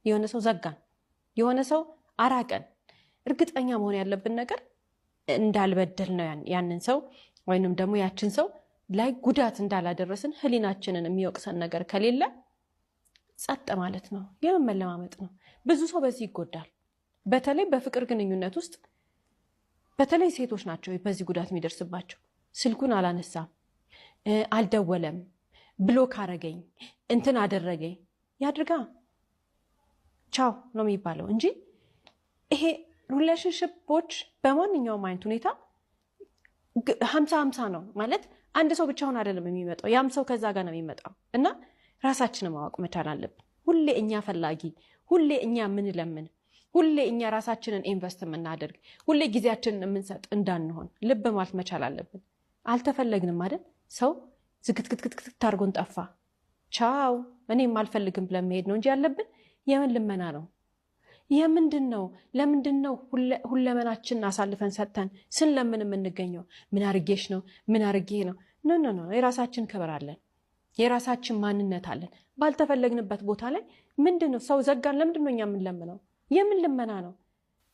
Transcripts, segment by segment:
የሆነ ሰው ዘጋን፣ የሆነ ሰው አራቀን። እርግጠኛ መሆን ያለብን ነገር እንዳልበደል ነው ያንን ሰው ወይንም ደግሞ ያችን ሰው ላይ ጉዳት እንዳላደረስን ህሊናችንን የሚወቅሰን ነገር ከሌለ ጸጥ ማለት ነው። የመለማመጥ ነው። ብዙ ሰው በዚህ ይጎዳል። በተለይ በፍቅር ግንኙነት ውስጥ በተለይ ሴቶች ናቸው በዚህ ጉዳት የሚደርስባቸው። ስልኩን አላነሳም፣ አልደወለም፣ ብሎክ አረገኝ፣ እንትን አደረገኝ። ያድርጋ ቻው ነው የሚባለው እንጂ ይሄ ሪሌሽንሺፖች በማንኛውም አይነት ሁኔታ 50-50 ነው ማለት አንድ ሰው ብቻውን አይደለም የሚመጣው፣ ያም ሰው ከዛ ጋር ነው የሚመጣው እና ራሳችንን ማወቅ መቻል አለብን። ሁሌ እኛ ፈላጊ፣ ሁሌ እኛ የምንለምን፣ ሁሌ እኛ ራሳችንን ኢንቨስት የምናደርግ፣ ሁሌ ጊዜያችንን የምንሰጥ እንዳንሆን ልብ ማለት መቻል አለብን። አልተፈለግንም አይደል? ሰው ዝግትግትግት አድርጎን ጠፋ፣ ቻው እኔም አልፈልግም ብለን መሄድ ነው እንጂ ያለብን የምን ልመና ነው? የምንድን ነው? ለምንድን ነው ሁለመናችንን አሳልፈን ሰጥተን ስንለምን የምንገኘው? ምን አርጌሽ ነው? ምን አርጌ ነው? ኖ የራሳችን ክብር አለን፣ የራሳችን ማንነት አለን። ባልተፈለግንበት ቦታ ላይ ምንድን ነው ሰው ዘጋን? ለምንድን ነው እኛ የምንለምነው? የምን ልመና ነው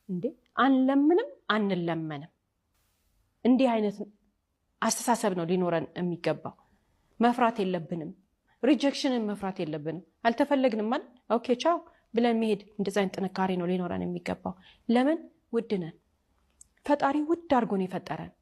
እንዴ? አንለምንም፣ አንለመንም። እንዲህ አይነት አስተሳሰብ ነው ሊኖረን የሚገባው። መፍራት የለብንም፣ ሪጀክሽንን መፍራት የለብንም። አልተፈለግንም ማለት ኦኬ ቻው ብለን መሄድ፣ እንደዛ አይነት ጥንካሬ ነው ሊኖረን የሚገባው። ለምን? ውድ ነን። ፈጣሪ ውድ አድርጎ ነው የፈጠረን።